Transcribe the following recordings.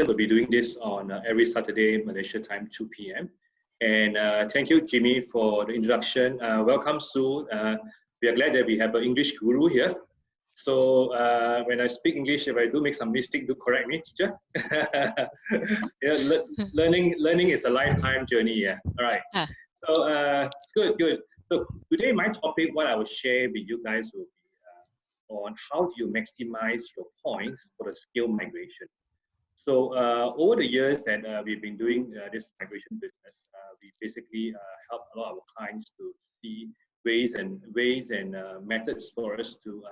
will be doing this on every Saturday, Malaysia time, 2 p.m. And thank you, Jimmy, for the introduction. Welcome, Sue. We are glad that we have an English guru here. So when I speak English, if I do make some mistake, do correct me, teacher. Yeah, learning is a lifetime journey. Yeah. All right. So it's good. So today, my topic, what I will share with you guys will be on how do you maximize your points for the skill migration. So over the years that we've been doing this migration business, we basically help a lot of our clients to see ways and methods for us to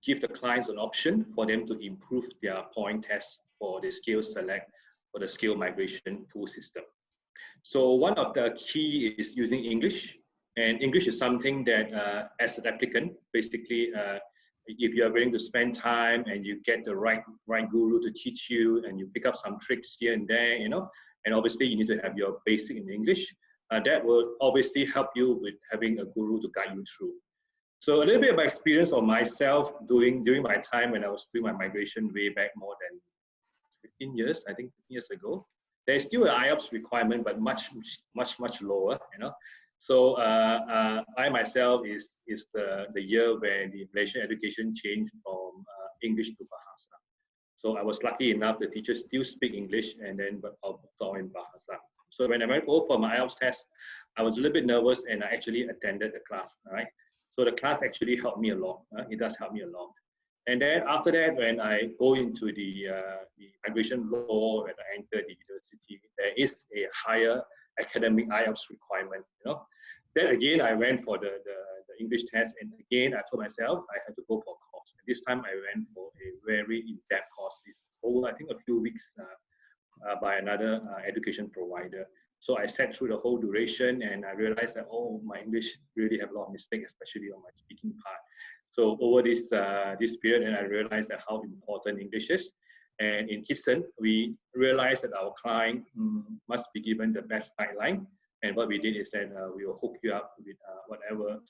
give the clients an option for them to improve their point test for the skill select for the skill migration tool system. So one of the key is using English, and English is something that as an applicant, basically, if you are willing to spend time and you get the right guru to teach you, and you pick up some tricks here and there, you know, and obviously you need to have your basic in English. That will obviously help you with having a guru to guide you through. So a little bit of my experience of myself during my time when I was doing my migration way back more than 15 years, I think 15 years ago. There's still an IELTS requirement, but much lower, you know. So I myself is the year where the Malaysian education changed from English to Bahasa. So I was lucky enough the teachers still speak English, and then but all in Bahasa. So when I went over for my IELTS test, I was a little bit nervous, and I actually attended the class. All right. So the class actually helped me a lot. It does help me a lot. And then after that, when I go into the migration law, when I enter the university, there is a higher academic IELTS requirement. You know, then again I went for the English test, and again I told myself I had to go for a course. And this time I went for a very in-depth course. It's over, I think, a few weeks by another education provider. So I sat through the whole duration, and I realized that, oh, my English really have a lot of mistakes, especially on my speaking part. So over this period, and I realized that how important English is. And in Kissin, we realized that our client must be given the best guideline. And what we did is that we will hook you up with whatever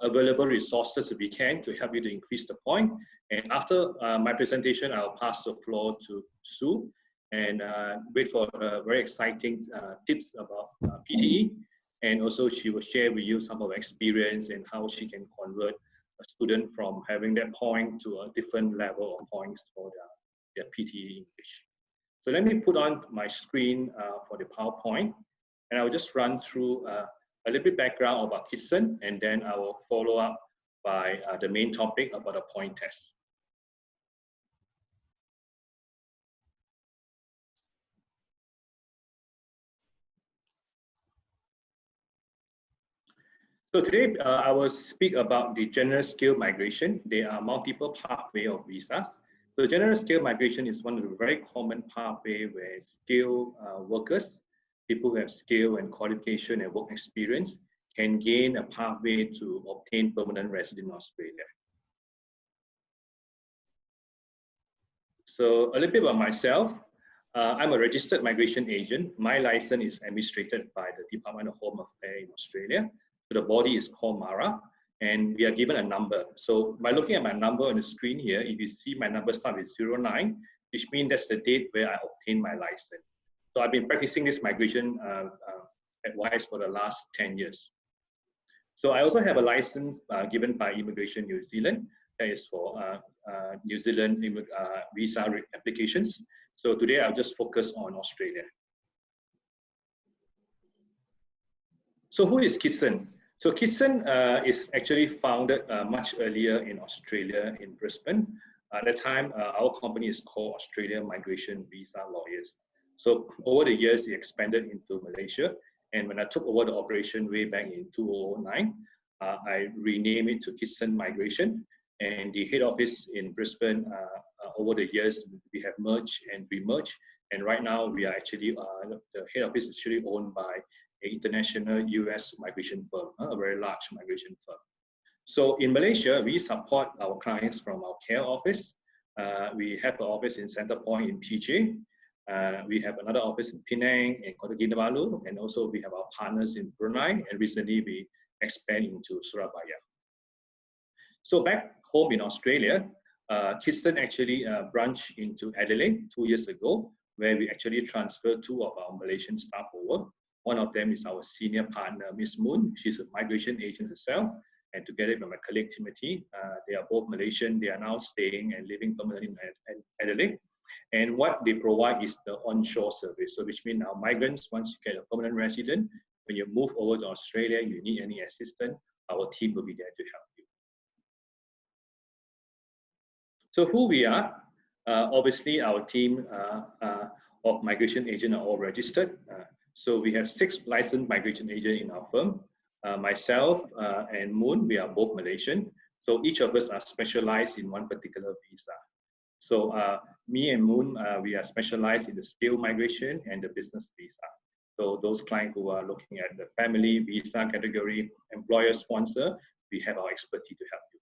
available resources we can to help you to increase the point. And after my presentation, I'll pass the floor to Sue and wait for very exciting tips about PTE. And also she will share with you some of her experience and how she can convert a student from having that point to a different level of points for their PTE English. So let me put on my screen for the PowerPoint, and I will just run through a little bit background about Kissin, and then I will follow up by the main topic about the point test. So today I will speak about the general skill migration. There are multiple pathways of visas. So general skill migration is one of the very common pathways where skilled workers, people who have skill and qualification and work experience, can gain a pathway to obtain permanent residence in Australia. So a little bit about myself. I'm a registered migration agent. My license is administered by the Department of Home Affairs in Australia. So the body is called MARA, and we are given a number. So by looking at my number on the screen here, if you see my number start with 09, which means that's the date where I obtained my license. So I've been practicing this migration advice for the last 10 years. So I also have a license given by Immigration New Zealand, that is for New Zealand visa applications. So today I'll just focus on Australia. So who is Kissin? So Kissin is actually founded much earlier in Australia, in Brisbane. At the time, our company is called Australia Migration Visa Lawyers. So over the years, it expanded into Malaysia. And when I took over the operation way back in 2009, I renamed it to Kissin Migration. And the head office in Brisbane, over the years, we have merged and re-merged. And right now, we are actually, the head office is actually owned by an international US migration firm, a very large migration firm. So in Malaysia, we support our clients from our care office. We have an office in Center Point in PJ. We have another office in Penang and Kota Kinabalu, and also we have our partners in Brunei, and recently we expand into Surabaya. So back home in Australia, Kissin actually branched into Adelaide 2 years ago, where we actually transferred 2 of our Malaysian staff over. One of them is our senior partner, Miss Moon. She's a migration agent herself. And together with my colleague Timothy, they are both Malaysian. They are now staying and living permanently in Adelaide. And what they provide is the onshore service. So which means now migrants, once you get a permanent resident, when you move over to Australia, you need any assistance, our team will be there to help you. So who we are, obviously our team of migration agents are all registered. So we have 6 licensed migration agents in our firm. Myself and Moon, we are both Malaysian. So each of us are specialized in one particular visa. So me and Moon, we are specialized in the skilled migration and the business visa. So those clients who are looking at the family visa category, employer sponsor, we have our expertise to help you.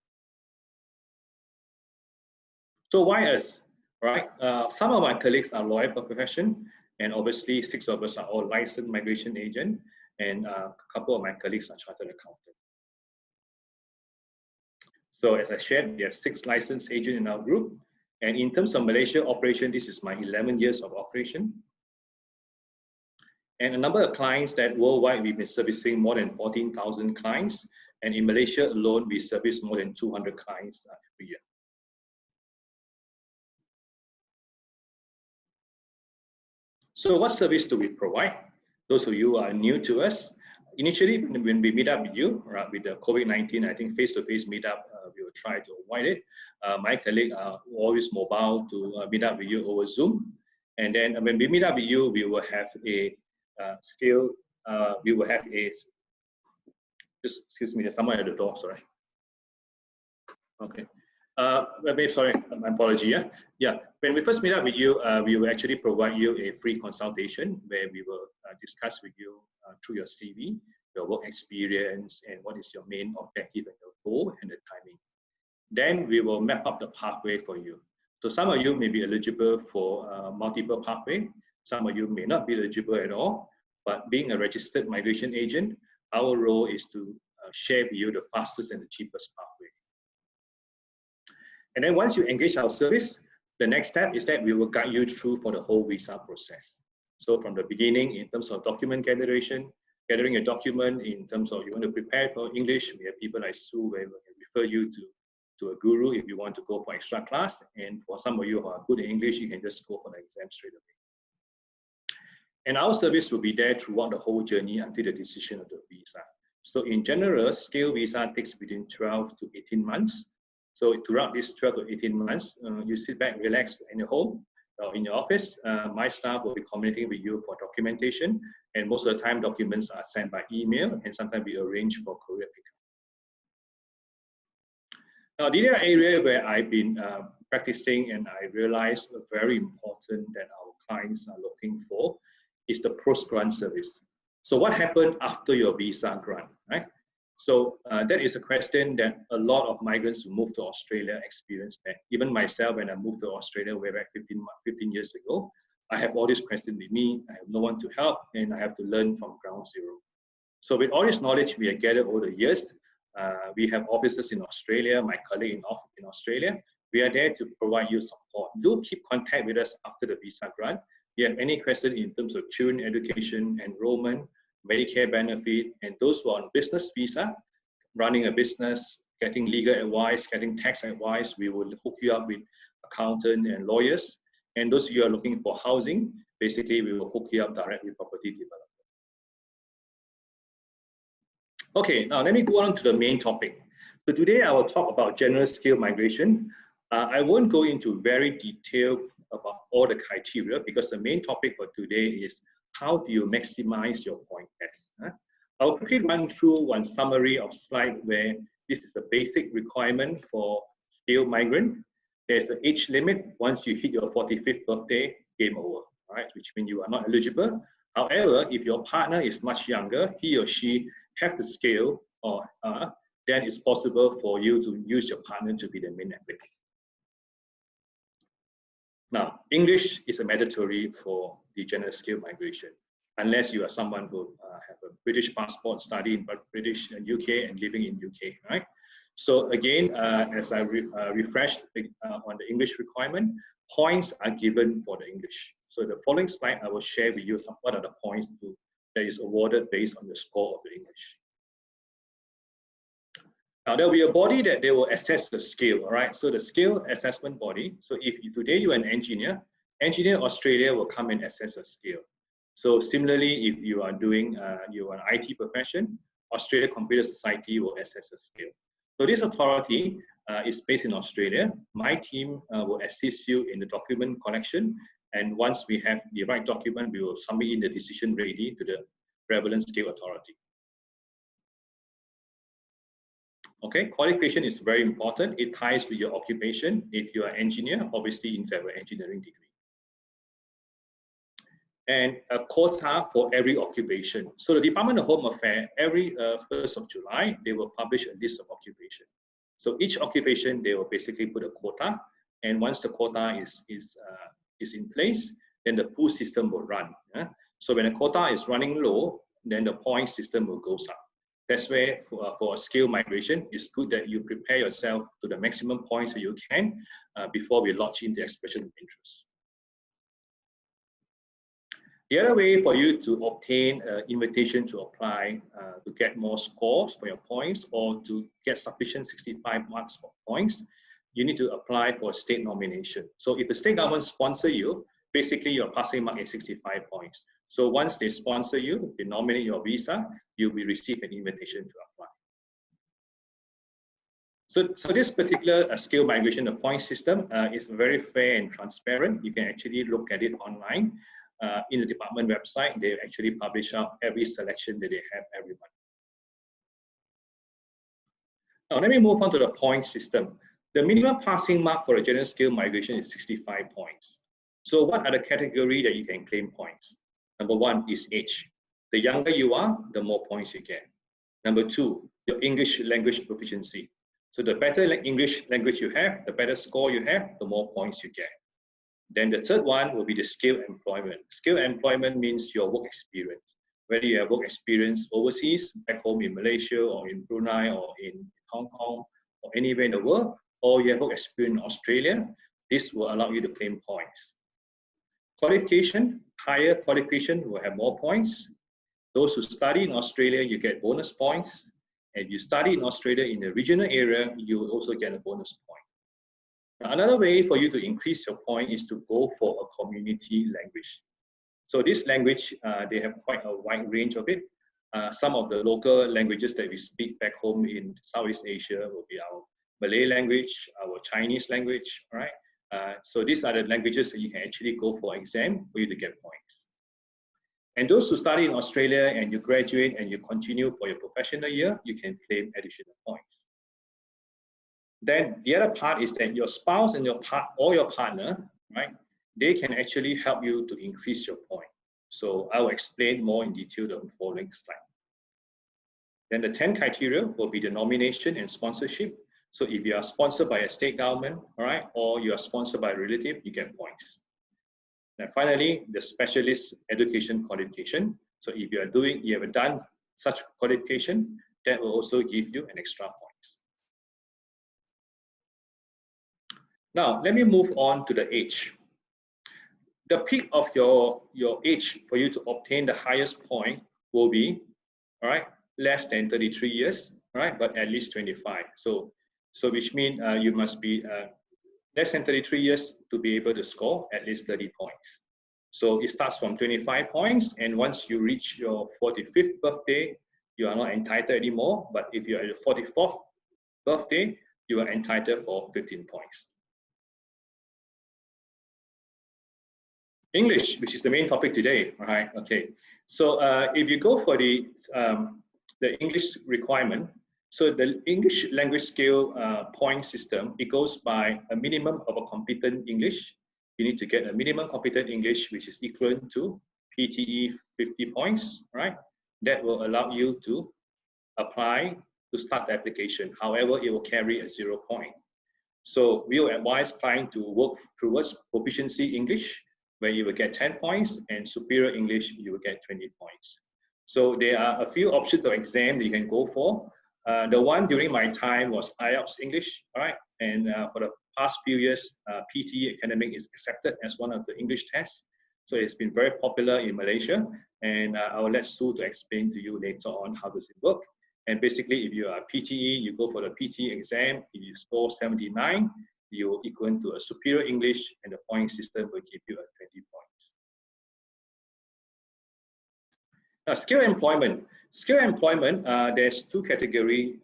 So why us, right? Some of my colleagues are lawyer by profession, and obviously 6 of us are all licensed migration agent, and a couple of my colleagues are chartered accountants. So as I shared, we have 6 licensed agents in our group. And in terms of Malaysia operation, this is my 11 years of operation. And a number of clients that worldwide, we've been servicing more than 14,000 clients. And in Malaysia alone, we service more than 200 clients every year. So what service do we provide? Those of you who are new to us, initially when we meet up with you, right, with the COVID-19, I think face-to-face meetup, we will try to avoid it. My colleague are always mobile to meet up with you over Zoom. And then when we meet up with you, we will have a skill, we will have a, just excuse me, there's someone at the door, sorry. Okay. Sorry, my apology. Yeah. When we first meet up with you, we will actually provide you a free consultation where we will discuss with you through your CV, your work experience, and what is your main objective and your goal and the timing. Then we will map up the pathway for you. So some of you may be eligible for multiple pathway. Some of you may not be eligible at all. But being a registered migration agent, our role is to share with you the fastest and the cheapest pathway. And then once you engage our service, the next step is that we will guide you through for the whole visa process. So from the beginning, in terms of document gathering a document, in terms of you want to prepare for English, we have people like Sue where we can refer you to a guru if you want to go for extra class. And for some of you who are good in English, you can just go for the exam straight away. And our service will be there throughout the whole journey until the decision of the visa. So in general, scale visa takes between 12 to 18 months. So throughout these 12 to 18 months, you sit back, relax in your home or in your office. My staff will be communicating with you for documentation. And most of the time, documents are sent by email, and sometimes we arrange for courier pickup. Now, the other area where I've been practicing and I realized very important that our clients are looking for is the post-grant service. So what happened after your visa grant, right? So that is a question that a lot of migrants who move to Australia experience that. Even myself, when I moved to Australia way back 15 years ago, I have all these questions with me. I have no one to help, and I have to learn from ground zero. So with all this knowledge we have gathered over the years, we have offices in Australia, my colleague in Australia. We are there to provide you support. Do keep contact with us after the visa grant. If you have any question in terms of children education, enrollment, Medicare benefit, and those who are on business visa, running a business, getting legal advice, getting tax advice, we will hook you up with accountants and lawyers. And those of you who are looking for housing, basically we will hook you up directly with property development. Okay, now let me go on to the main topic. So today I will talk about general skill migration. I won't go into very detail about all the criteria because the main topic for today is how do you maximize your point test? I'll quickly run through one summary of slide where this is the basic requirement for skilled migrant. There's an age limit. Once you hit your 45th birthday, game over, right? Which means you are not eligible. However, if your partner is much younger, he or she have the skill, or then it's possible for you to use your partner to be the main applicant. Now, English is a mandatory for the general skill migration, unless you are someone who have a British passport, studying but British and UK and living in UK, right? So again, as I refreshed on the English requirement, points are given for the English. So the following slide, I will share with you what are the points that is awarded based on the score of the English. Now there will be a body that they will assess the skill, all right? So the skill assessment body. So if today you are an engineer, Engineer Australia will come and assess a skill. So similarly, if you are doing you are an IT profession, Australia Computer Society will assess a skill. So this authority is based in Australia. My team will assist you in the document collection, and once we have the right document, we will submit in the decision ready to the relevant skill authority. Okay, qualification is very important. It ties with your occupation. If you are an engineer, obviously you need to have an engineering degree. And a quota for every occupation. So the Department of Home Affairs, every 1st of July, they will publish a list of occupation. So each occupation, they will basically put a quota. And once the quota is in place, then the pool system will run. So when a quota is running low, then the point system will go up. That's where for skill migration, it's good that you prepare yourself to the maximum points that you can before we launch in the expression of interest. The other way for you to obtain an invitation to apply to get more scores for your points or to get sufficient 65 marks for points, you need to apply for a state nomination. So if the state government sponsor you, basically your passing mark is 65 points. So once they sponsor you, they nominate your visa, you will receive an invitation to apply. So this particular skill migration, the point system is very fair and transparent. You can actually look at it online. In the department website, they actually publish out every selection that they have every month. Now let me move on to the point system. The minimum passing mark for a general skill migration is 65 points. So what are the categories that you can claim points? Number one is age. The younger you are, the more points you get. Number two, your English language proficiency. So the better English language you have, the better score you have, the more points you get. Then the third one will be the skill employment. Skill employment means your work experience. Whether you have work experience overseas, back home in Malaysia or in Brunei or in Hong Kong or anywhere in the world, or you have work experience in Australia, this will allow you to claim points. Qualification, higher qualification will have more points. Those who study in Australia, you get bonus points. And if you study in Australia in the regional area, you will also get a bonus point. Now, another way for you to increase your point is to go for a community language. So this language, they have quite a wide range of it. Some of the local languages that we speak back home in Southeast Asia will be our Malay language, our Chinese language, all right? So these are the languages that you can actually go for exam for you to get points. And those who study in Australia and you graduate and you continue for your professional year, you can claim additional points. Then the other part is that your spouse and your partner, right? They can actually help you to increase your point. So I will explain more in detail on the following slide. Then the 10 criteria will be the nomination and sponsorship. So if you are sponsored by a state government, all right, or you are sponsored by a relative, you get points. And finally, the specialist education qualification. So if you have done such qualification, that will also give you an extra points. Now, let me move on to the age. The peak of your age for you to obtain the highest point will be, all right, less than 33 years, all right, but at least 25. So which means you must be less than 33 years to be able to score at least 30 points. So it starts from 25 points, and once you reach your 45th birthday, you are not entitled anymore. But if you are at your 44th birthday, you are entitled for 15 points. English, which is the main topic today, all right? Okay. So if you go for the English requirement, so the English language skill point system, it goes by a minimum of a competent English. You need to get a minimum competent English, which is equivalent to PTE 50 points, right? That will allow you to apply to start the application. However, it will carry a 0 point. So we will advise clients to work towards proficiency English, where you will get 10 points, and superior English, you will get 20 points. So there are a few options of exam that you can go for. The one during my time was IELTS English, all right? And for the past few years, PTE Academic is accepted as one of the English tests. So it's been very popular in Malaysia. And I will let Sue to explain to you later on how does it work. And basically, if you are PTE, you go for the PTE exam. If you score 79, you equal to a superior English, and the point system will give you a 20 points. Now, skill employment. Skill employment, there's two categories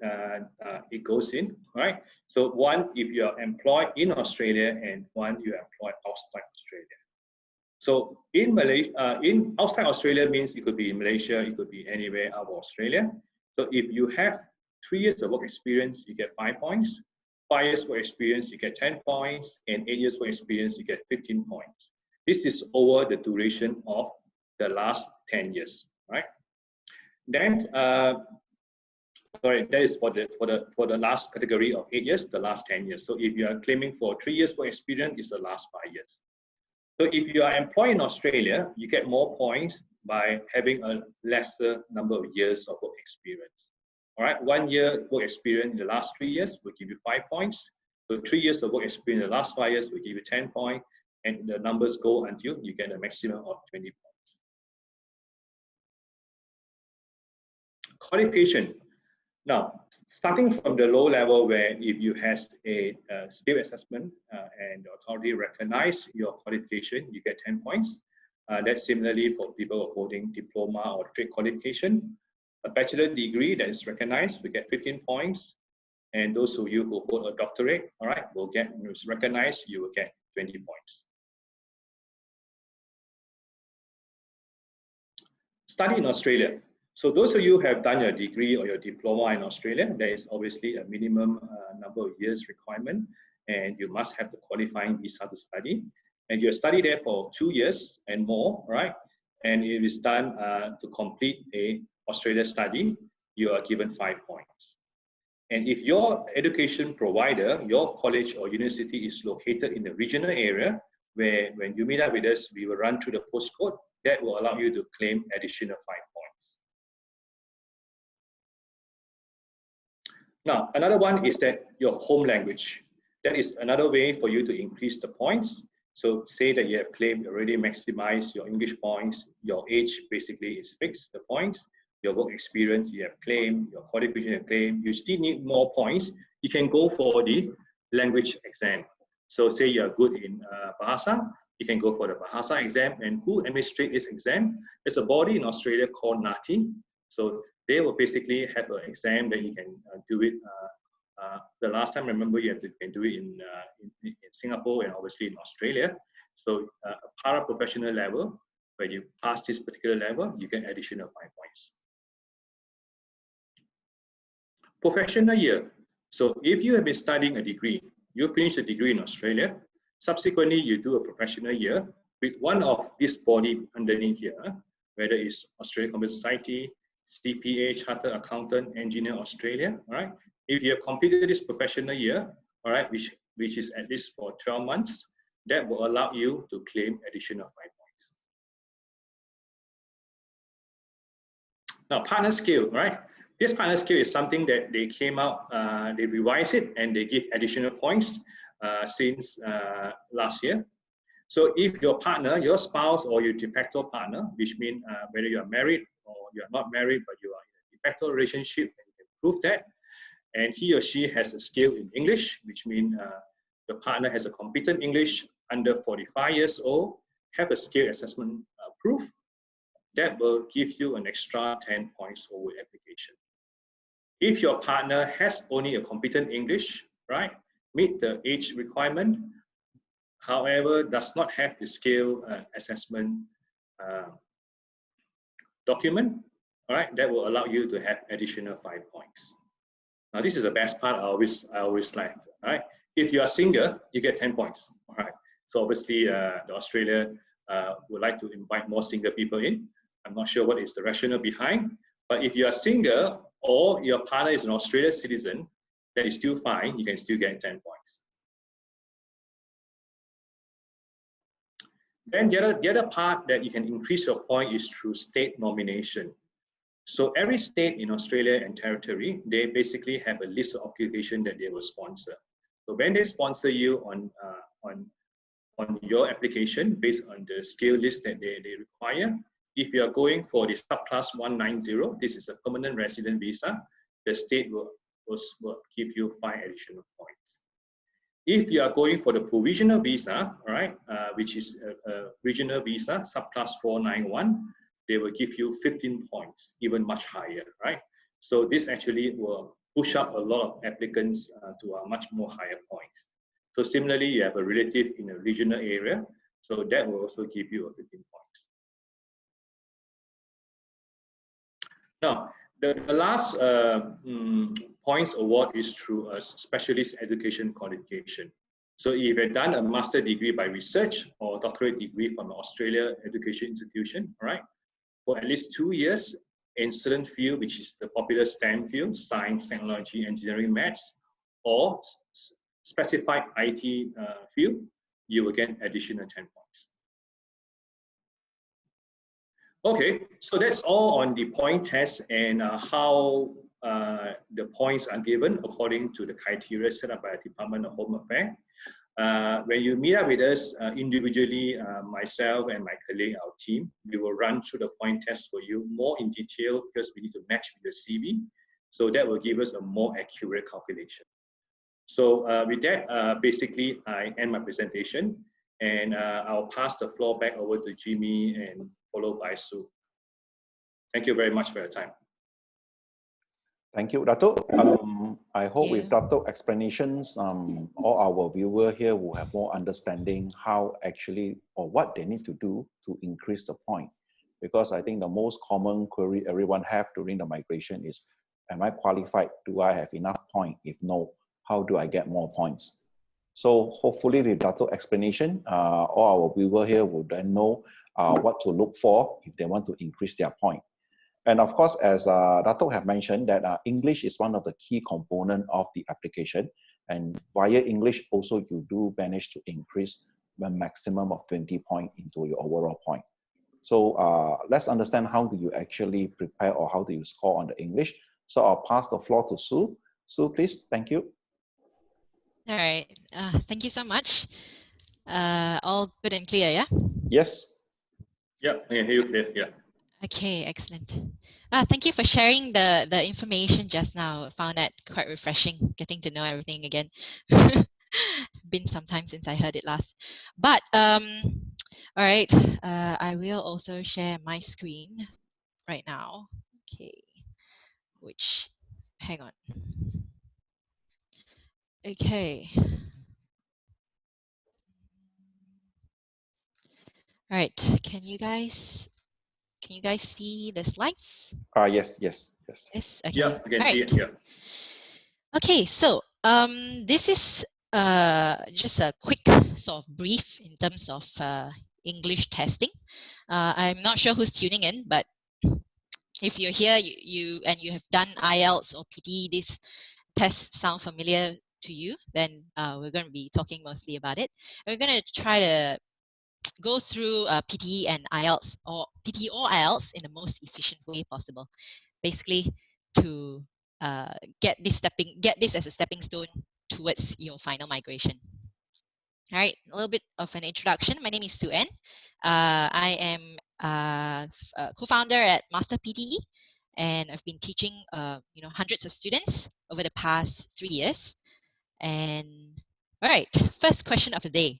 it goes in, right? So one, if you are employed in Australia, and one, you are employed outside Australia. So in Malaysia, outside Australia means it could be in Malaysia, it could be anywhere out of Australia. So if you have 3 years of work experience, you get 5 points. 5 years work experience, you get 10 points, and 8 years work experience, you get 15 points. This is over the duration of the last 10 years, right? Then, sorry, that is for the last category of 8 years, the last 10 years. So if you are claiming for 3 years work experience, it's the last 5 years. So if you are employed in Australia, you get more points by having a lesser number of years of work experience. All right, 1 year work experience in the last 3 years will give you 5 points. So 3 years of work experience in the last 5 years will give you 10 points, and the numbers go until you get a maximum of 20 points. Qualification. Now, starting from the low level, where if you have a skill assessment and the authority recognize your qualification, you get 10 points. That's similarly for people holding diploma or trade qualification. A bachelor degree that is recognized, we get 15 points. And those of you who hold a doctorate, all right, will get recognized, you will get 20 points. Study in Australia. So those of you who have done your degree or your diploma in Australia, there is obviously a minimum number of years requirement, and you must have the qualifying visa to study. And you study there for 2 years and more, right? And it is done to complete a Australia study, you are given 5 points. And if your education provider, your college or university is located in the regional area, where when you meet up with us, we will run through the postcode, that will allow you to claim additional 5 points. Now, another one is that your home language. That is another way for you to increase the points. So say that you have claimed already maximized your English points, your age basically is fixed, the points, your work experience you have claimed, your qualification you have claimed, you still need more points, you can go for the language exam. So say you're good in Bahasa, you can go for the Bahasa exam. And who administrates this exam? There's a body in Australia called NATI. So they will basically have an exam that you can do it. The last time, remember, you can do it in Singapore and obviously in Australia. So a para-professional level, when you pass this particular level, you get additional 5 points. Professional year. So if you have been studying a degree, you finish a degree in Australia, subsequently you do a professional year with one of this body underneath here, whether it's Australian Computer Society, CPA, Chartered Accountant, Engineer Australia, all right? If you have completed this professional year, all right, which is at least for 12 months, that will allow you to claim additional 5 points. Now, partner skill, right? This partner skill is something that they came out, they revised it, and they give additional points since last year. So if your partner, your spouse, or your de facto partner, which means whether you are married or you are not married, but you are in a de facto relationship, and you can prove that, and he or she has a skill in English, which means the partner has a competent English, under 45 years old, have a skill assessment proof, that will give you an extra 10 points over application. If your partner has only a competent English, right, meet the age requirement, however, does not have the skill assessment document, all right, that will allow you to have additional 5 points. Now, this is the best part I always like, all right? If you are single, you get 10 points, all right? So obviously, the Australia would like to invite more single people in. I'm not sure what is the rationale behind, but if you are single or your partner is an Australian citizen, that is still fine, you can still get 10 points. Then the other part that you can increase your point is through state nomination. So every state in Australia and territory, they basically have a list of occupations that they will sponsor. So when they sponsor you on your application based on the skill list that they require, if you are going for the subclass 190, this is a permanent resident visa, the state will give you 5 additional points. If you are going for the provisional visa, right, which is a regional visa, subclass 491, they will give you 15 points, even much higher, right? So this actually will push up a lot of applicants to a much more higher points. So similarly, you have a relative in a regional area, so that will also give you a 15 points. Now, the last points award is through a specialist education qualification. So if you've done a master degree by research or doctorate degree from an Australia education institution, right, for at least 2 years in certain field, which is the popular STEM field, science, technology, engineering, maths, or specified IT field, you will get additional 10 points. Okay, so that's all on the point test and how the points are given according to the criteria set up by the Department of Home Affairs. When you meet up with us individually, myself and my colleague, our team, we will run through the point test for you more in detail because we need to match with the CV. So that will give us a more accurate calculation. So with that, basically, I end my presentation and I'll pass the floor back over to Jimmy and followed by Sue. Thank you very much for your time. Thank you, Dato. I hope with Dato explanations, all our viewers here will have more understanding how actually or what they need to do to increase the point. Because I think the most common query everyone have during the migration is, am I qualified? Do I have enough point? If no, how do I get more points? So hopefully with Dato explanation, all our viewers here will then know what to look for if they want to increase their point. And of course, as Dato have mentioned, that English is one of the key components of the application. And via English, also you do manage to increase the maximum of 20 points into your overall point. So let's understand how do you actually prepare or how do you score on the English. So I'll pass the floor to Sue. Sue, please. Thank you. All right. Thank you so much. All good and clear, yeah? Yes. Yeah, I hear you clear, yeah. Okay, excellent. Thank you for sharing the information just now. I found that quite refreshing, getting to know everything again. Been some time since I heard it last. But, all right, I will also share my screen right now. Okay, which, hang on. Okay. All right, can you guys see the slides? Yes. Yes. Okay. Yeah, I can see it. Yeah. Okay, so this is just a quick sort of brief in terms of English testing. I'm not sure who's tuning in, but if you're here, you have done IELTS or PTE, these tests sound familiar to you, then we're going to be talking mostly about it. And we're going to try to go through PTE and IELTS, or PTE or IELTS, in the most efficient way possible, basically to get this as a stepping stone towards your final migration. All right, a little bit of an introduction. My name is Sue Ann. I am a co-founder at Master PTE, and I've been teaching hundreds of students over the past 3 years. And all right, first question of the day.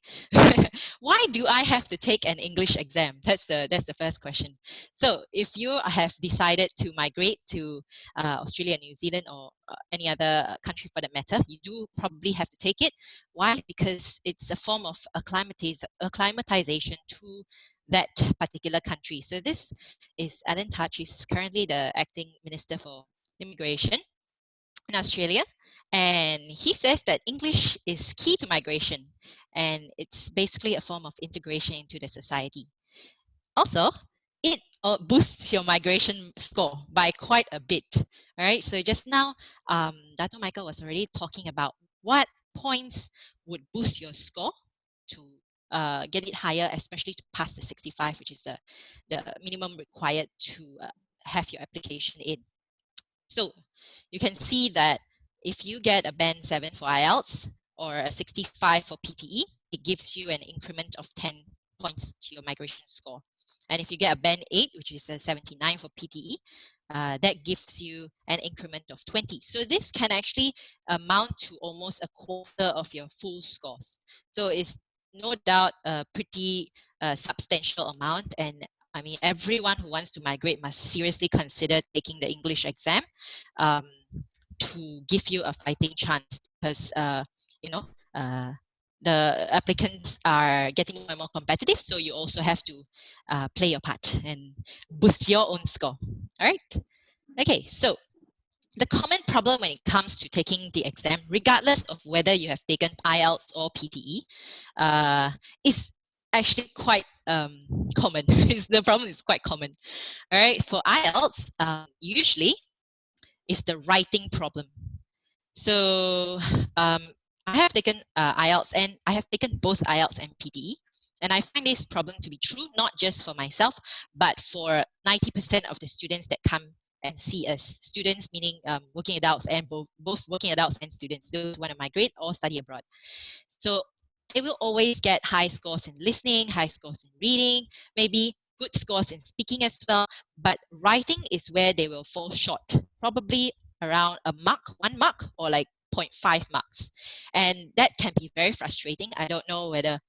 Why do I have to take an English exam? That's the first question. So if you have decided to migrate to Australia, New Zealand, or any other country for that matter, you do probably have to take it. Why? Because it's a form of acclimatization to that particular country. So this is Alan Touch. He's currently the acting Minister for Immigration in Australia. And he says that English is key to migration, and it's basically a form of integration into the society. Also, it boosts your migration score by quite a bit. All right, so just now, Dato Michael was already talking about what points would boost your score to get it higher, especially to pass the 65, which is the minimum required to have your application in. So you can see that if you get a band 7 for IELTS or a 65 for PTE, it gives you an increment of 10 points to your migration score. And if you get a band 8, which is a 79 for PTE, that gives you an increment of 20. So this can actually amount to almost a quarter of your full scores. So it's no doubt a pretty substantial amount. And I mean, everyone who wants to migrate must seriously consider taking the English exam to give you a fighting chance, because you know, the applicants are getting more and more competitive, so you also have to play your part and boost your own score. All right. Okay, so the common problem when it comes to taking the exam, regardless of whether you have taken IELTS or PTE, is actually quite common. The problem is quite common. All right, for IELTS, usually it's the writing problem. So I have taken IELTS, and I have taken both IELTS and PTE. And I find this problem to be true, not just for myself, but for 90% of the students that come and see us. Students meaning working adults, and both working adults and students, those who want to migrate or study abroad. So they will always get high scores in listening, high scores in reading, maybe good scores in speaking as well. But writing is where they will fall short, probably around a mark, 1 mark, or like 0.5 marks. And that can be very frustrating. I don't know whether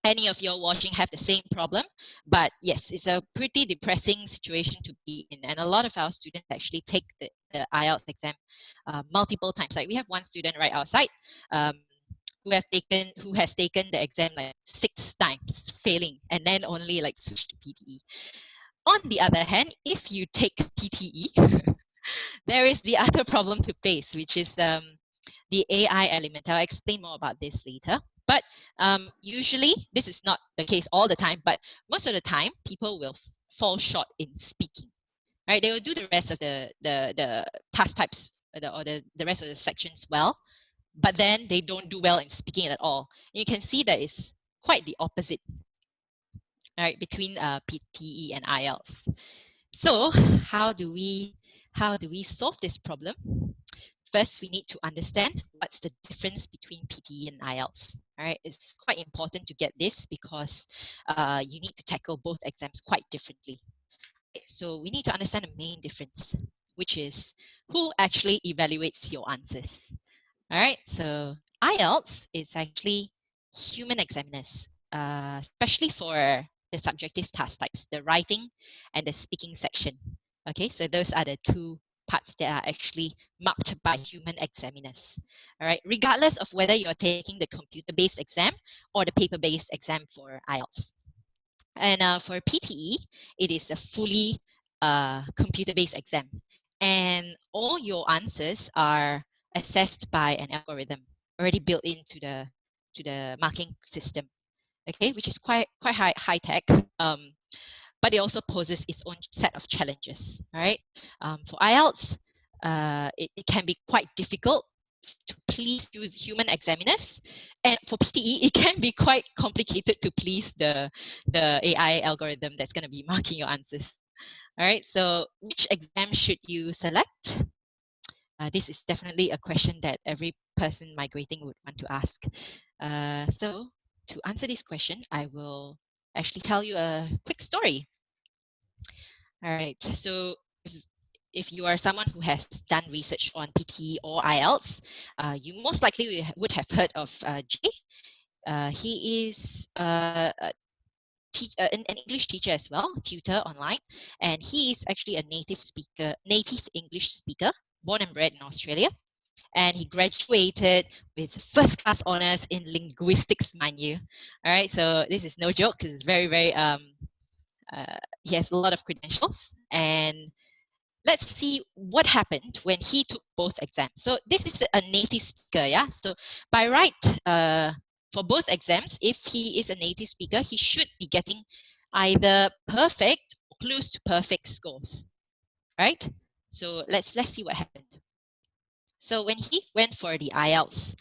any of your watching have the same problem, but yes, it's a pretty depressing situation to be in. And a lot of our students actually take the IELTS exam multiple times. Like we have one student right outside who has taken the exam like 6 times, failing, and then only like switch to PTE. On the other hand, if you take PTE, there is the other problem to face, which is the AI element. I'll explain more about this later. But usually, this is not the case all the time, but most of the time, people will fall short in speaking. Right? They will do the rest of the task types or the rest of the sections well, but then they don't do well in speaking at all. And you can see that it's quite the opposite, right, between PTE and IELTS. So how do we solve this problem? First, we need to understand what's the difference between PTE and IELTS. All right, it's quite important to get this because you need to tackle both exams quite differently. So we need to understand the main difference, which is who actually evaluates your answers. All right, so IELTS is actually human examiners, especially for the subjective task types, the writing and the speaking section. Okay, so those are the 2 parts that are actually marked by human examiners. All right, regardless of whether you're taking the computer-based exam or the paper-based exam for IELTS. And for PTE, it is a fully computer-based exam. And all your answers are assessed by an algorithm already built into the marking system. Okay, which is quite high tech. But it also poses its own set of challenges. All right, for IELTS, it can be quite difficult to please use human examiners, and for PTE, it can be quite complicated to please the AI algorithm that's going to be marking your answers. All right, so which exam should you select? This is definitely a question that every person migrating would want to ask. So to answer this question, I will actually tell you a quick story. All right, so if you are someone who has done research on PTE or IELTS, you most likely would have heard of Jay. He is an English teacher as well, tutor online, and he is actually a native English speaker, born and bred in Australia. And he graduated with first-class honors in linguistics, mind you. All right, so this is no joke because it's very, very, he has a lot of credentials. And let's see what happened when he took both exams. So this is a native speaker, yeah? So by right, for both exams, if he is a native speaker, he should be getting either perfect or close to perfect scores, right? So let's see what happened. So when he went for the IELTS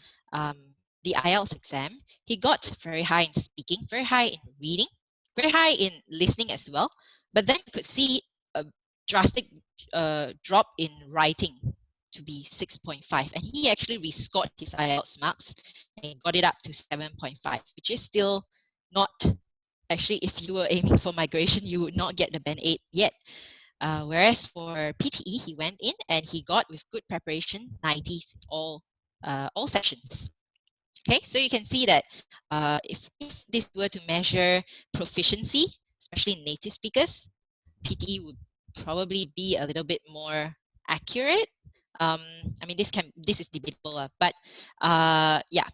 exam, he got very high in speaking, very high in reading, very high in listening as well. But then you could see drastic drop in writing to be 6.5, and he actually rescored his IELTS marks and got it up to 7.5, which is still not, actually, if you were aiming for migration, you would not get the Band 8 yet. Whereas for PTE, he went in and he got, with good preparation, 90s in all sections. Okay, so you can see that if this were to measure proficiency, especially in native speakers, PTE would probably be a little bit more accurate. I mean, this is debatable, but yeah,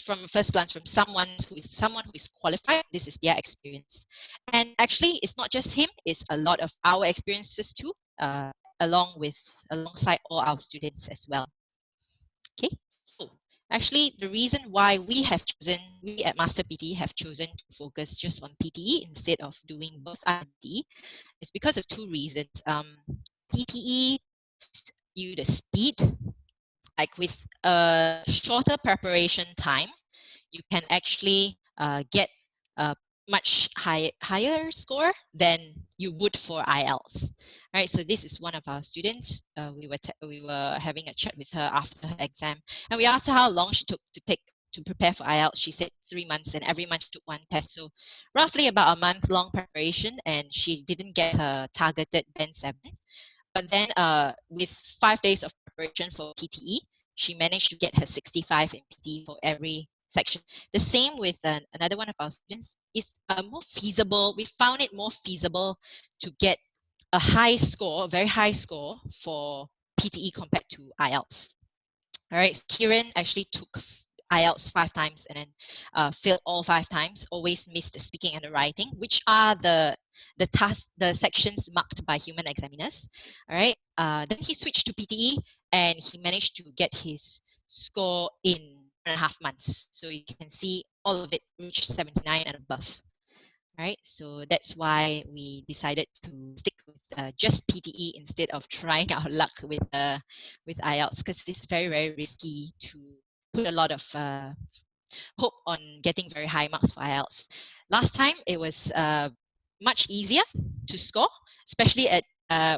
from first glance, from someone who is qualified, this is their experience. And actually, it's not just him; it's a lot of our experiences too, alongside all our students as well. Okay, so actually, the reason why we at Master PTE have chosen to focus just on PTE instead of doing both IELTS is because of two reasons. PTE gives you the speed, like with a shorter preparation time, you can actually get a much higher score than you would for IELTS. Right, so this is one of our students. We were having a chat with her after her exam, and we asked her how long she took to prepare for IELTS. She said 3 months, and every month she took one test. So roughly about a month-long preparation, and she didn't get her targeted Band 7. But then with 5 days of preparation for PTE, she managed to get her 65 in PTE for every section. The same with another one of our students. It's more feasible. We found it more feasible to get a high score, a very high score for PTE compared to IELTS. All right, Kiran actually took IELTS 5 times and then failed all 5 times, always missed the speaking and the writing, which are the sections marked by human examiners. All right, then he switched to PTE and he managed to get his score in 1.5 months. So you can see all of it reached 79 and above. Right, so that's why we decided to stick with just PTE instead of trying our luck with IELTS, because it's very, very risky to put a lot of hope on getting very high marks for IELTS. Last time it was much easier to score, especially at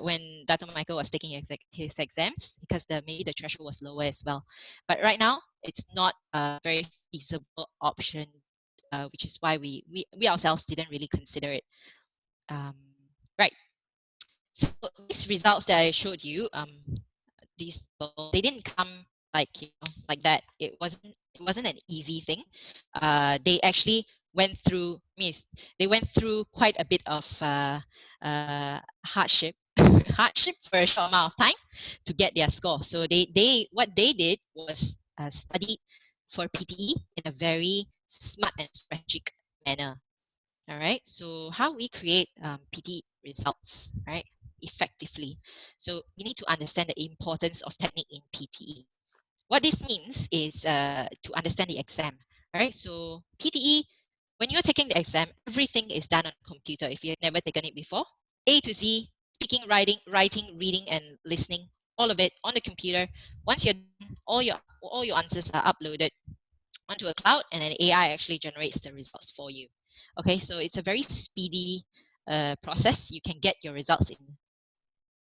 when Dato Michael was taking his exams, because maybe the threshold was lower as well. But right now, it's not a very feasible option, which is why we ourselves didn't really consider it. Right. So these results that I showed you, they didn't come like that. It wasn't an easy thing. They actually went through quite a bit of hardship for a short amount of time to get their score. So what they did was studied for PTE in a very smart and strategic manner. All right, so how we create PTE results, right, effectively. So we need to understand the importance of technique in PTE. What this means is to understand the exam. All right, so PTE, when you're taking the exam, everything is done on a computer. If you've never taken it before, A to Z, speaking, writing, reading, and listening, all of it on the computer. Once you're done, all your answers are uploaded onto a cloud, and an AI actually generates the results for you. Okay, so it's a very speedy process. You can get your results in,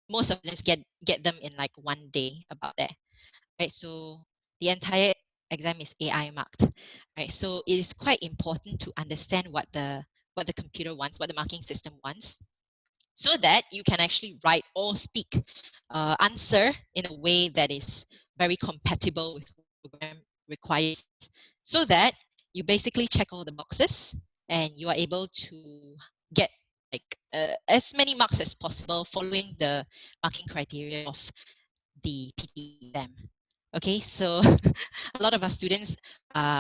most of us get them in like 1 day, about there. Right, so the entire exam is AI marked. Right, so it is quite important to understand what the computer wants, what the marking system wants, so that you can actually write or speak, answer in a way that is very compatible with what the program requires, so that you basically check all the boxes and you are able to get like as many marks as possible following the marking criteria of the PTE exam. Okay, so a lot of our students,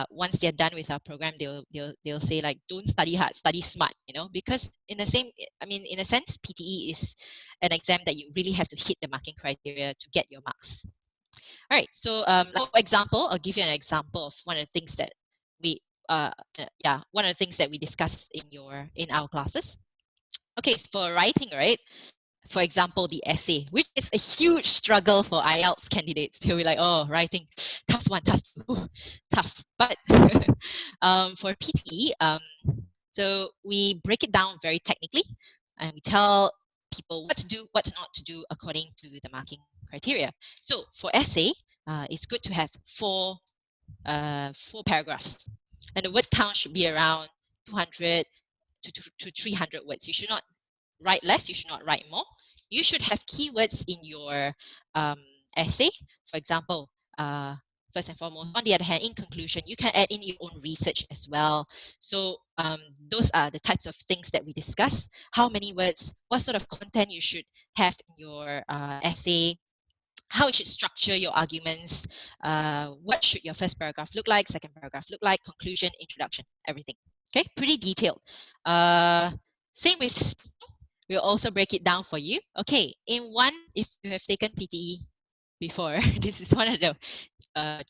once they're done with our program, they'll say like, don't study hard, study smart, because in a sense, PTE is an exam that you really have to hit the marking criteria to get your marks. All right, so for example, I'll give you an example of one of the things that we discuss in our classes. Okay, for writing, right? For example, the essay, which is a huge struggle for IELTS candidates. They'll be like, oh, writing, tough one, tough. But for PTE, so we break it down very technically, and we tell people what to do, what not to do according to the marking criteria. So for essay, it's good to have four paragraphs, and the word count should be around 200 to 300 words. You should not write less, you should not write more. You should have keywords in your essay. For example, first and foremost, on the other hand, in conclusion, you can add in your own research as well. So those are the types of things that we discuss. How many words, what sort of content you should have in your essay, how you should structure your arguments, what should your first paragraph look like, second paragraph look like, conclusion, introduction, everything. Okay, pretty detailed. Same with speaking. We'll also break it down for you. Okay, in one, if you have taken PTE before, this is one of the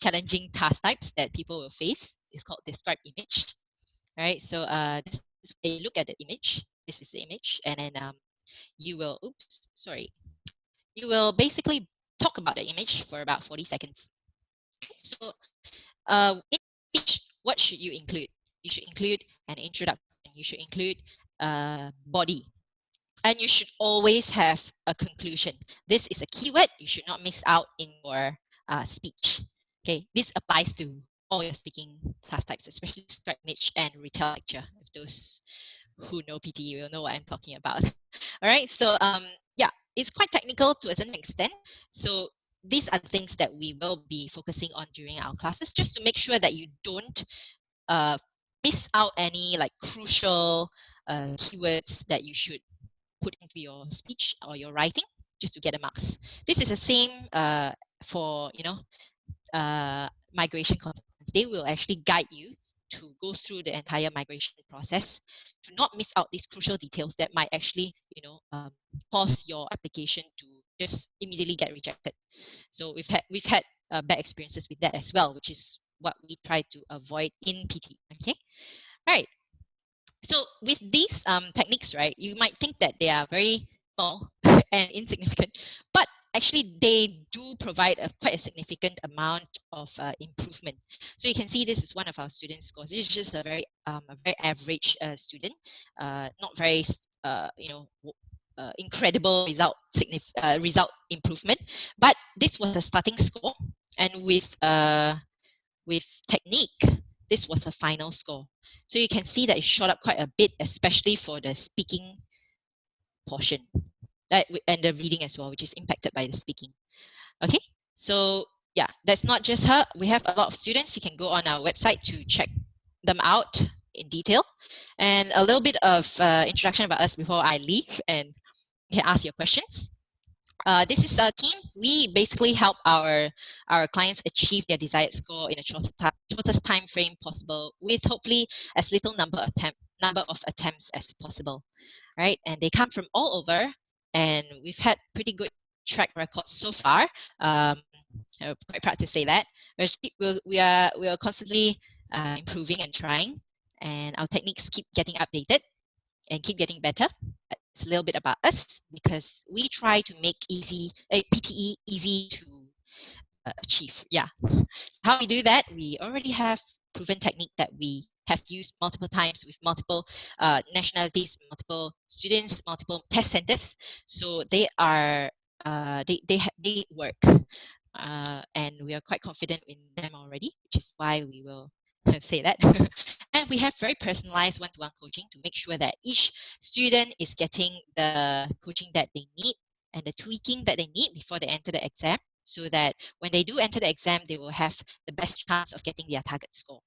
challenging task types that people will face. It's called describe image. All right, so this is where you look at the image. This is the image, and then you will, you will basically talk about the image for about 40 seconds. Okay, so in each, what should you include? You should include an introduction. You should include body. And you should always have a conclusion. This is a keyword you should not miss out in your speech. Okay, this applies to all your speaking task types, especially describe image and retell lecture. If those who know PTE will know what I'm talking about. All right, so yeah, it's quite technical to a certain extent. So these are the things that we will be focusing on during our classes, just to make sure that you don't miss out any like crucial keywords that you should put into your speech or your writing just to get the marks. This is the same for, you know, migration consultants. They will actually guide you to go through the entire migration process to not miss out these crucial details that might actually, you know, cause your application to just immediately get rejected. So we've had bad experiences with that as well, which is what we try to avoid in PT. Okay, all right. So with these techniques, right, you might think that they are very small and insignificant, but actually they do provide quite a significant amount of improvement. So you can see this is one of our student scores. This is just a very average student, not very you know, incredible result improvement, but this was a starting score, and with technique, this was a final score. So you can see that it shot up quite a bit, especially for the speaking portion and the reading as well, which is impacted by the speaking. Okay, so yeah, that's not just her. We have a lot of students. You can go on our website to check them out in detail. And a little bit of introduction about us before I leave, and you can ask your questions. This is our team. We basically help our clients achieve their desired score in the shortest time frame possible, with hopefully as little number of attempts as possible, right? And they come from all over, and we've had pretty good track records so far. I'm quite proud to say that. We are constantly improving and trying, and our techniques keep getting updated and keep getting better. It's a little bit about us, because we try to make PTE easy to achieve. Yeah. How we do that? We already have proven technique that we have used multiple times with multiple nationalities, multiple students, multiple test centers. So they are they work, and we are quite confident in them already, which is why we will say that. And we have very personalized one-to-one coaching to make sure that each student is getting the coaching that they need and the tweaking that they need before they enter the exam, so that when they do enter the exam, they will have the best chance of getting their target score.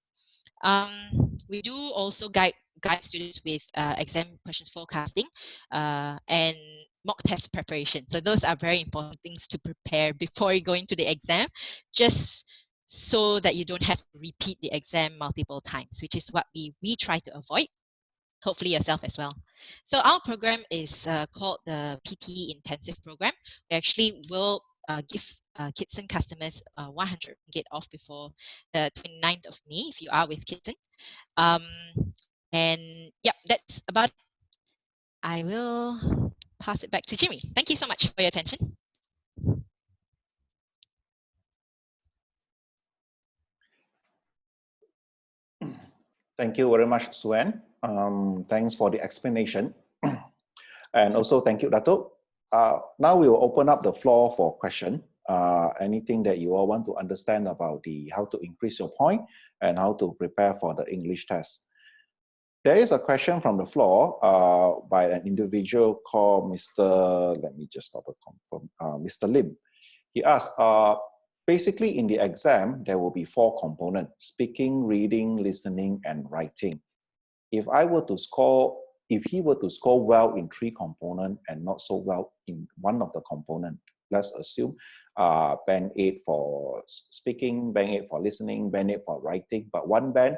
We do also guide students with exam questions forecasting and mock test preparation. So those are very important things to prepare before you go into the exam, just so that you don't have to repeat the exam multiple times, which is what we try to avoid. Hopefully yourself as well. So our program is called the PTE Intensive Program. We actually will give Kissin customers 100 ringgit off before the 29th of May if you are with Kissin. And yeah, that's about it. I will pass it back to Jimmy. Thank you so much for your attention. Thank you very much, Suen. Thanks for the explanation. And also, thank you, Dato. Now we will open up the floor for question. Anything that you all want to understand about how to increase your point and how to prepare for the English test. There is a question from the floor by an individual called Mr. Let me just double confirm. Mr. Lim. He asked, basically in the exam, there will be 4 components: speaking, reading, listening, and writing. If he were to score well in 3 components and not so well in one of the components, let's assume band 8 for speaking, band 8 for listening, band 8 for writing, but one band,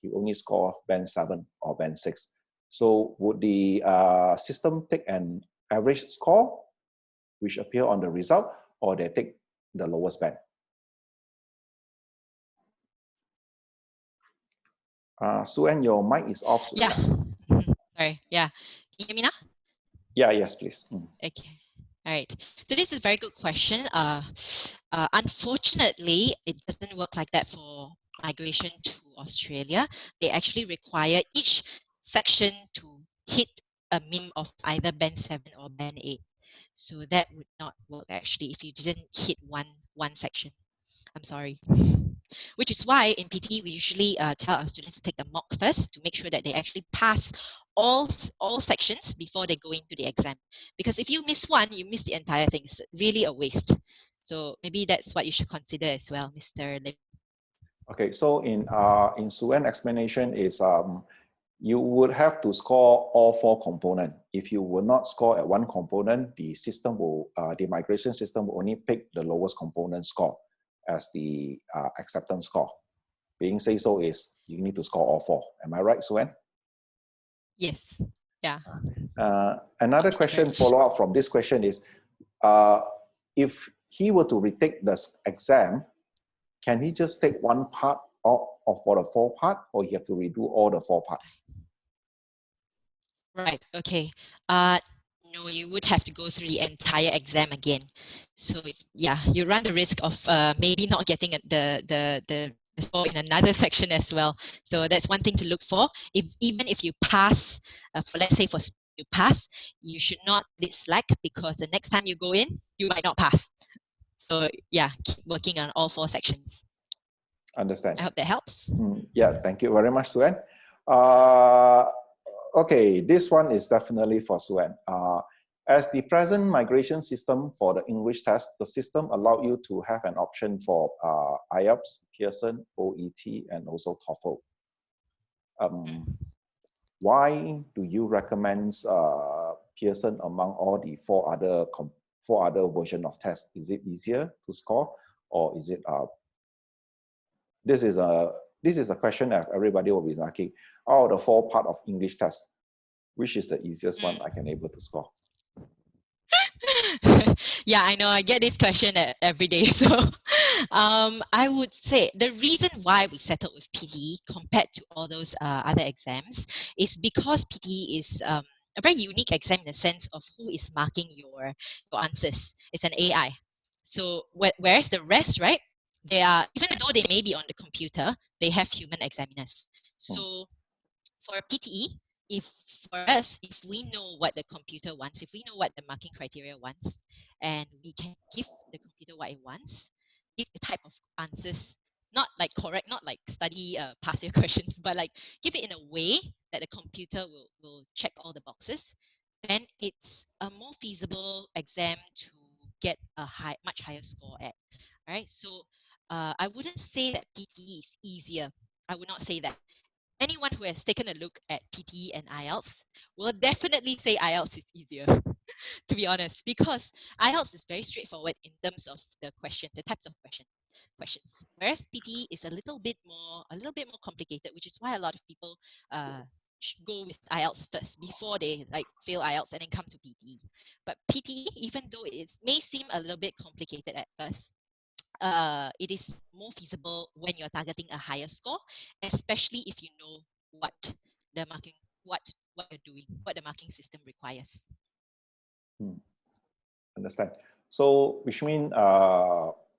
he only score band 7 or band 6. So would the system take an average score, which appear on the result, or they take the lowest band? Suen, your mic is off. Yeah. Sorry. Yeah. Can you hear me now? Yeah. Yes, please. Okay. All right. So this is a very good question. Unfortunately, it doesn't work like that for migration to Australia. They actually require each section to hit a minimum of either band 7 or band 8. So that would not work actually if you didn't hit one section. I'm sorry. Which is why in PTE we usually tell our students to take the mock first to make sure that they actually pass all sections before they go into the exam. Because if you miss one, you miss the entire thing. It's really a waste. So maybe that's what you should consider as well, Mr. Lim. Okay, so in Suen's explanation is you would have to score all 4 components. If you will not score at one component, the system will, the migration system will only pick the lowest component score as the acceptance score. Being say so is you need to score all 4. Am I right, Suen? Yes. Yeah. Another question follow up from this question is, if he were to retake the exam, can he just take one part of for the 4 part, or you have to redo all the 4 parts? Right. Okay. No, you would have to go through the entire exam again. So yeah, you run the risk of maybe not getting the score in another section as well. So that's one thing to look for. Even if you pass, let's say you pass, you should not let it slack, because the next time you go in, you might not pass. So yeah, keep working on all 4 sections. Understand. I hope that helps. Yeah, thank you very much, Suen. Okay, this one is definitely for Suen. As the present migration system for the English test, the system allows you to have an option for IELTS, Pearson, OET, and also TOEFL. Why do you recommend Pearson among all the 4 other versions of tests? Is it easier to score, or is it this is a question that everybody will be asking. Out of the 4 parts of English test, which is the easiest one I can able to score? Yeah, I know. I get this question every day. So I would say the reason why we settled with PTE compared to all those other exams is because PTE is a very unique exam in the sense of who is marking your answers. It's an AI. So whereas the rest, right, they are, even though they may be on the computer, they have human examiners. So for PTE, if we know what the computer wants, if we know what the marking criteria wants, and we can give the computer what it wants, give the type of answers, not like correct, not like study past year questions, but like give it in a way that the computer will check all the boxes, then it's a more feasible exam to get a much higher score at. All right, so I wouldn't say that PTE is easier. I would not say that. Anyone who has taken a look at PTE and IELTS will definitely say IELTS is easier, to be honest, because IELTS is very straightforward in terms of the types of questions. Whereas PTE is a little bit more complicated, which is why a lot of people go with IELTS first before they fail IELTS and then come to PTE. But PTE, even though it may seem a little bit complicated at first, it is more feasible when you're targeting a higher score, especially if you know what the marking, what you're doing, what the marking system requires. Understand. So, which means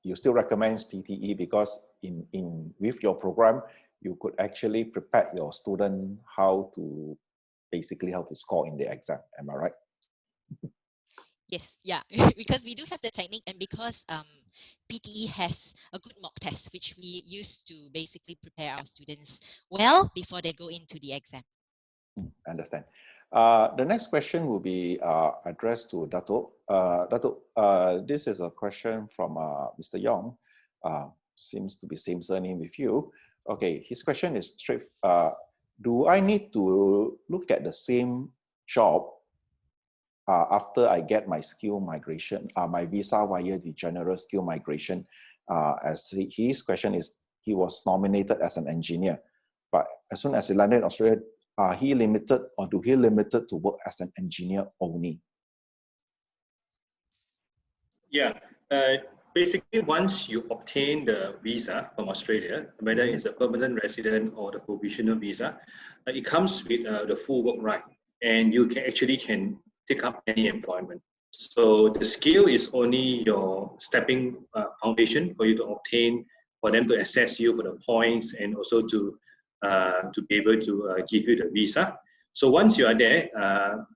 you still recommend PTE because with your program, you could actually prepare your student how to basically how to score in the exam. Am I right? Yes, yeah, because we do have the technique, and because PTE has a good mock test, which we use to basically prepare our students well before they go into the exam. Understand. The next question will be addressed to Dato. Dato, this is a question from Mr. Yong. Seems to be same surname with you. Okay, his question is straight. Do I need to look at the same job after I get my skill migration, my visa via the general skill migration? As his question is, he was nominated as an engineer, but as soon as he landed in Australia, he limited, or do he limited to work as an engineer only? Yeah, basically once you obtain the visa from Australia, whether it's a permanent resident or the provisional visa, it comes with the full work right, and you can actually take up any employment. So the skill is only your stepping foundation for you to obtain, for them to assess you for the points, and also to be able to give you the visa. So once you are there,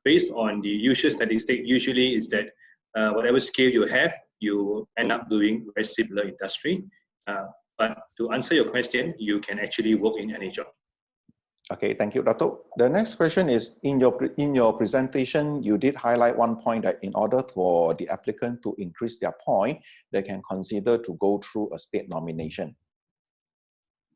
based on the usual statistic, usually is that whatever skill you have, you end up doing very similar industry. But to answer your question, you can actually work in any job. Okay, thank you, Dato. The next question is, in your presentation, you did highlight one point that in order for the applicant to increase their point, they can consider to go through a state nomination.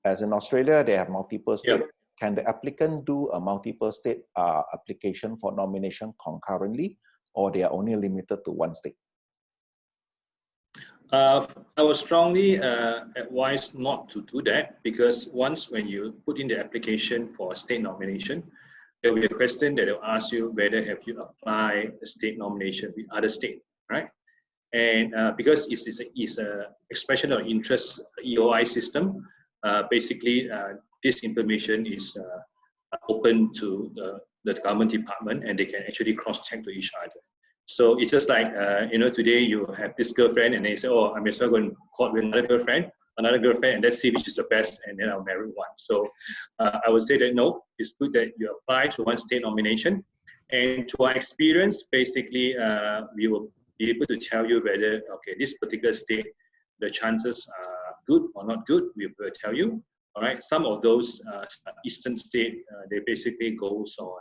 As in Australia, they have multiple states. Yep. Can the applicant do a multiple state application for nomination concurrently, or they are only limited to one state? I would strongly advise not to do that, because once when you put in the application for a state nomination, there will be a question that will ask you whether have you applied a state nomination with other state, right? And because it's a expression of interest EOI system, basically this information is open to the government department, and they can actually cross-check to each other. So it's just like, today you have this girlfriend, and they say, oh, I'm just going to court with another girlfriend, and let's see which is the best, and then I'll marry one. So I would say that no, it's good that you apply to one state nomination. And to our experience, basically, we will be able to tell you whether, okay, this particular state, the chances are good or not good, we will tell you. All right, some of those eastern state, they basically goes on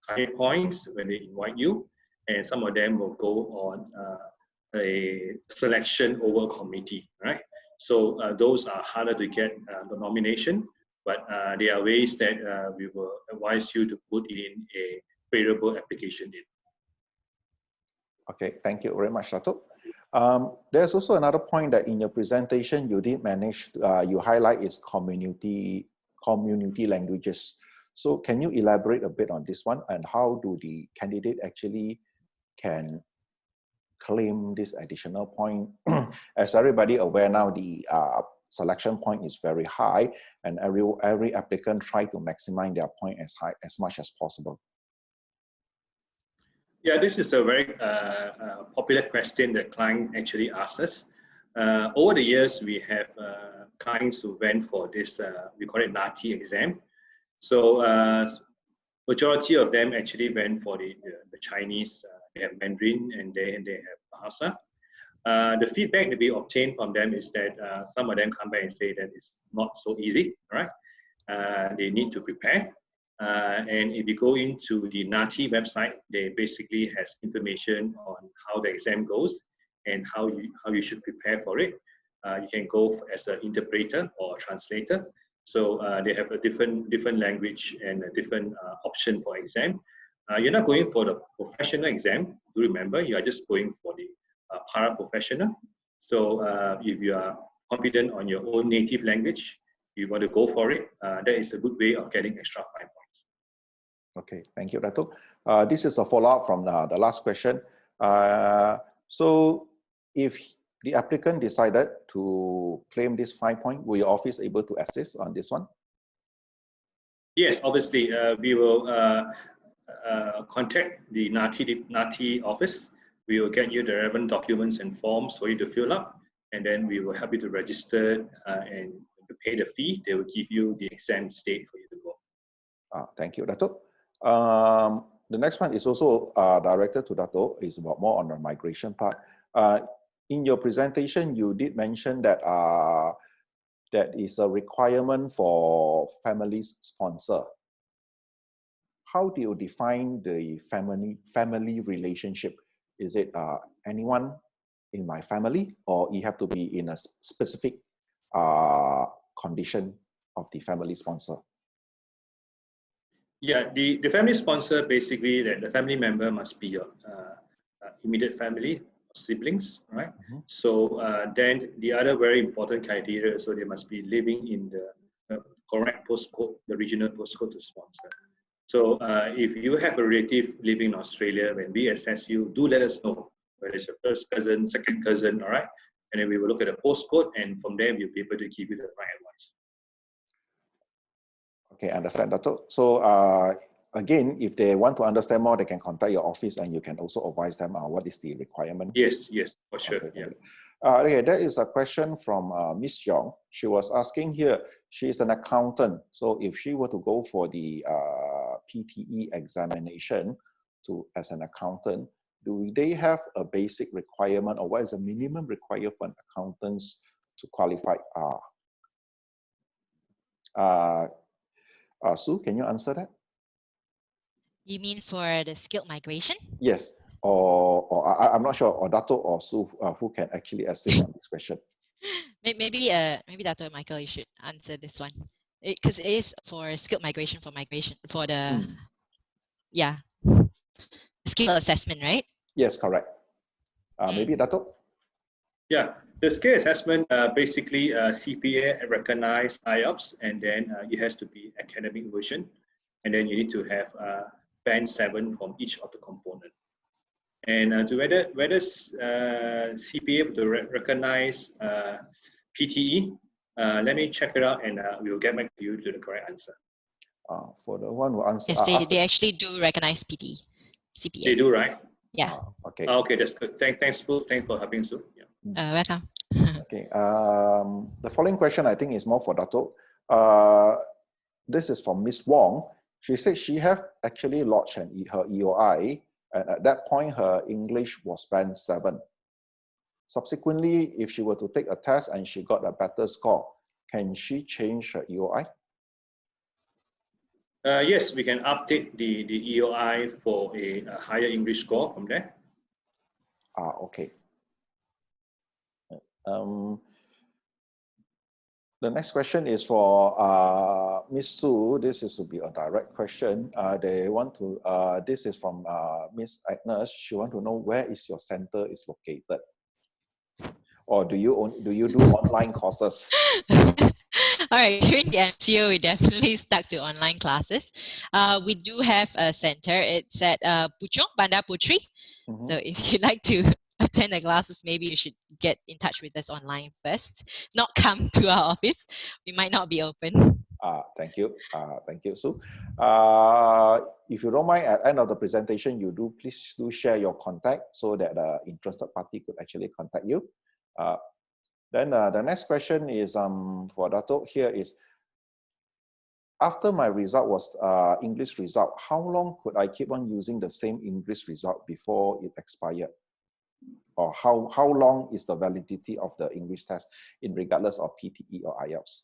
high points when they invite you, and some of them will go on a selection over committee, right? So those are harder to get the nomination, but there are ways that we will advise you to put in a favorable application in. Okay, thank you very much, Dato. There's also another point that in your presentation you did manage, you highlight is community languages. So can you elaborate a bit on this one, and how do the candidate actually can claim this additional point? As everybody aware now, the selection point is very high, and every applicant try to maximize their point as much as possible. Yeah, this is a very popular question that client actually asks us. Over the years, we have clients who went for this, we call it NATI exam. So majority of them actually went for the Chinese, they have Mandarin, and they have Bahasa. The feedback that we obtained from them is that some of them come back and say that it's not so easy, right? They need to prepare. And if you go into the NATI website, they basically has information on how the exam goes and how you should prepare for it. You can go as an interpreter or a translator. So they have a different language and a different option for exam. You're not going for the professional exam. Do remember, you are just going for the para-professional. So if you are confident on your own native language, you want to go for it, that is a good way of getting extra 5 points. Okay, thank you, Dato. This is a follow-up from the last question. So if the applicant decided to claim this 5 point, will your office able to assist on this one? Yes, obviously, we will contact the NATI office. We will get you the relevant documents and forms for you to fill up, and then we will help you to register and to pay the fee. They will give you the exam date for you to go. Thank you, Dato. The next one is also directed to Dato. It's about more on the migration part. In your presentation, you did mention that that is a requirement for families sponsor. How do you define the family relationship? Is it anyone in my family, or you have to be in a specific condition of the family sponsor? Yeah, the family sponsor, basically that the family member must be your immediate family, siblings, right? Mm-hmm. So then the other very important criteria, so they must be living in the correct postcode, the regional postcode to sponsor. So if you have a relative living in Australia, when we assess you, do let us know whether it's your first cousin, second cousin, all right? And then we will look at the postcode, and from there we'll be able to give you the right advice. Okay, understand, Dato. So again, if they want to understand more, they can contact your office, and you can also advise them what is the requirement. Yes, for sure. Okay, yeah. Okay, there is a question from Miss Yong. She was asking here, she is an accountant. So if she were to go for the PTE examination as an accountant, do they have a basic requirement, or what is the minimum required for accountants to qualify? Sue, can you answer that? You mean for the skilled migration? Yes. Or I'm not sure, or Dato or Sue, who can actually assist on this question. Maybe Dato and Michael, you should answer this one, because it is for skilled migration for the skill assessment, right? Yes, correct. Maybe Dato? Yeah, the skill assessment basically CPA recognized IELTS, and then it has to be academic version, and then you need to have band 7 from each of the component. And to whether CPA to recognize PTE, let me check it out, and we will get back to you to the correct answer. For the one who answered, yes, they actually do recognize PTE, CPA. They do, right? Yeah. Okay. Okay, that's good. Thanks for helping, Sue. Yeah. Welcome. Okay. The following question I think is more for Dato. This is from Miss Wong. She said she have actually lodged her EOI, and at that point her English was band 7. Subsequently, if she were to take a test and she got a better score, can she change her EOI? Yes, we can update the EOI for a higher English score from there. Okay. The next question is for Miss Sue. This is to be a direct question. They want to. This is from Miss Agnes. She want to know where is your center is located, or do you do online courses? All right, during the MCO, we definitely stuck to online classes. We do have a center. It's at Puchong, Bandar Putri. Mm-hmm. So if you'd like to attend the classes, maybe you should get in touch with us online first. Not come to our office. We might not be open. Thank you. Thank you, Sue. If you don't mind, at the end of the presentation, please share your contact so that the interested party could actually contact you. Then the next question is for Dato here is, after my result was English result, how long could I keep on using the same English result before it expired? Or how long is the validity of the English test in regardless of PTE or IELTS?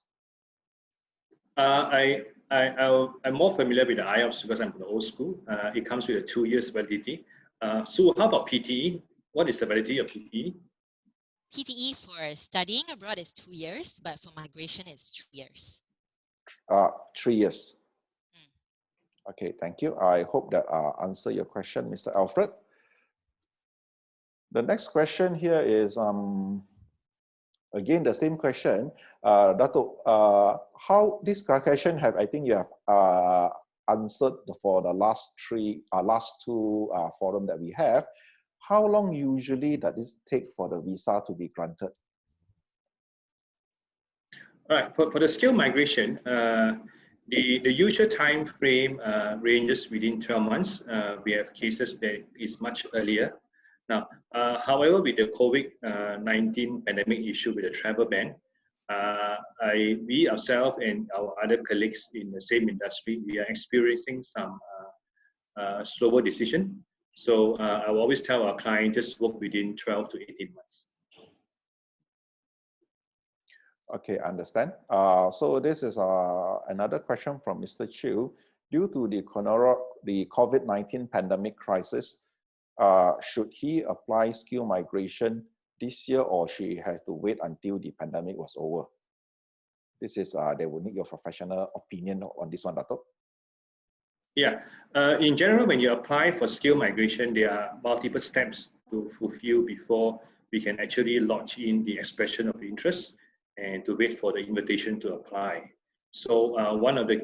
I'm more familiar with the IELTS because I'm from the old school. It comes with a 2 years validity. So how about PTE? What is the validity of PTE? PTE for studying abroad is 2 years, but for migration it's 3 years. 3 years. Okay, thank you. I hope that answer your question, Mr. Alfred. The next question here is again the same question. Dato, how this question have, I think you have answered for the last two forum that we have. How long usually does this take for the visa to be granted? All right, for the skill migration, the usual time frame ranges within 12 months. We have cases that is much earlier. Now, however, with the COVID-19 pandemic issue with the travel ban, we ourselves and our other colleagues in the same industry, we are experiencing some slower decision. So I will always tell our client just work within 12 to 18 months. Okay, understand. So this is another question from Mr. Chiu. Due to the COVID-19 pandemic crisis, should he apply skill migration this year, or she has to wait until the pandemic was over? This is, they will need your professional opinion on this one, Dato. Yeah, in general, when you apply for skill migration, there are multiple steps to fulfill before we can actually lodge in the expression of interest and to wait for the invitation to apply. So one of the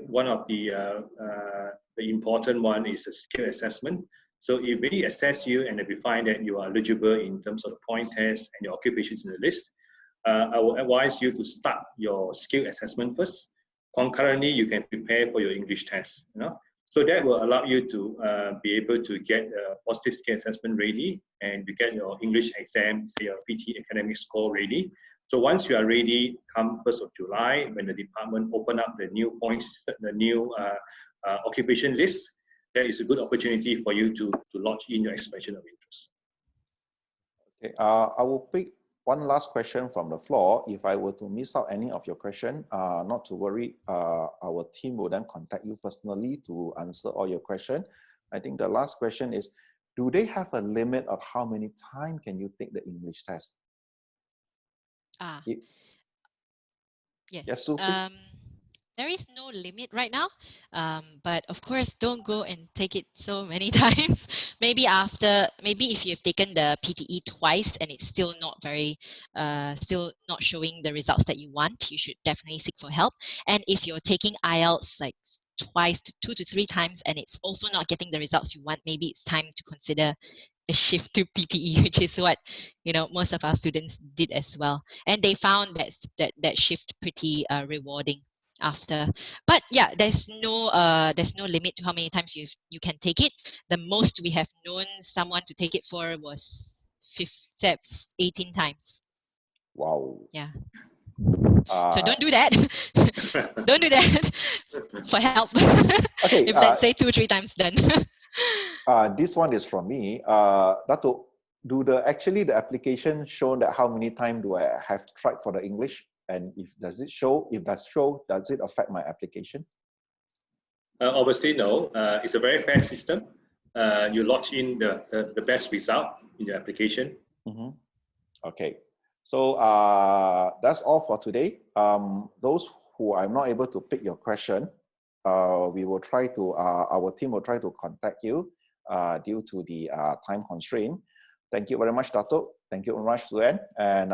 important one is a skill assessment. So if we assess you and if we find that you are eligible in terms of the point test and your occupations in the list, I will advise you to start your skill assessment first. Concurrently, you can prepare for your English test. So that will allow you to be able to get a positive skill assessment ready and to get your English exam, say your PTE academic score ready. So once you are ready, come 1st of July, when the department open up the new points, the new occupation list, that is a good opportunity for you to lodge in your expression of interest. Okay, I will pick one last question from the floor. If I were to miss out any of your question, not to worry, our team will then contact you personally to answer all your questions. I think the last question is, do they have a limit of how many times can you take the English test? Yes. Yes, Sue, please. There is no limit right now, but of course, don't go and take it so many times. Maybe if you've taken the PTE twice and it's still not still not showing the results that you want, you should definitely seek for help. And if you're taking IELTS like twice, 2 to 3 times, and it's also not getting the results you want, maybe it's time to consider a shift to PTE, which is what most of our students did as well, and they found that shift pretty rewarding after. But yeah, there's no limit to how many times you can take it. The most we have known someone to take it for was 18 times. Wow. Yeah. So don't do that. Don't do that for help. Okay. If let's say 2-3 times done. This one is from me. Dato, the application show that how many times do I have tried for the English? And if does it show, does it affect my application? Obviously, no. It's a very fair system. You lodge in the best result in your application. Mm-hmm. Okay. So that's all for today. Those who are not able to pick your question, we will try to, our team will try to contact you due to the time constraint. Thank you very much, Dato. Thank you very much, Suen. And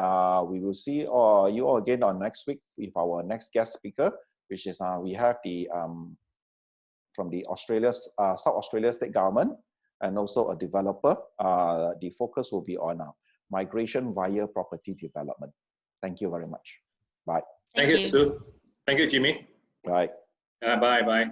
we will see you all again on next week with our next guest speaker, which is we have the from the South Australia State Government and also a developer. The focus will be on migration via property development. Thank you very much. Bye. Thank you, Sue. Thank you, Jimmy. Bye. Bye.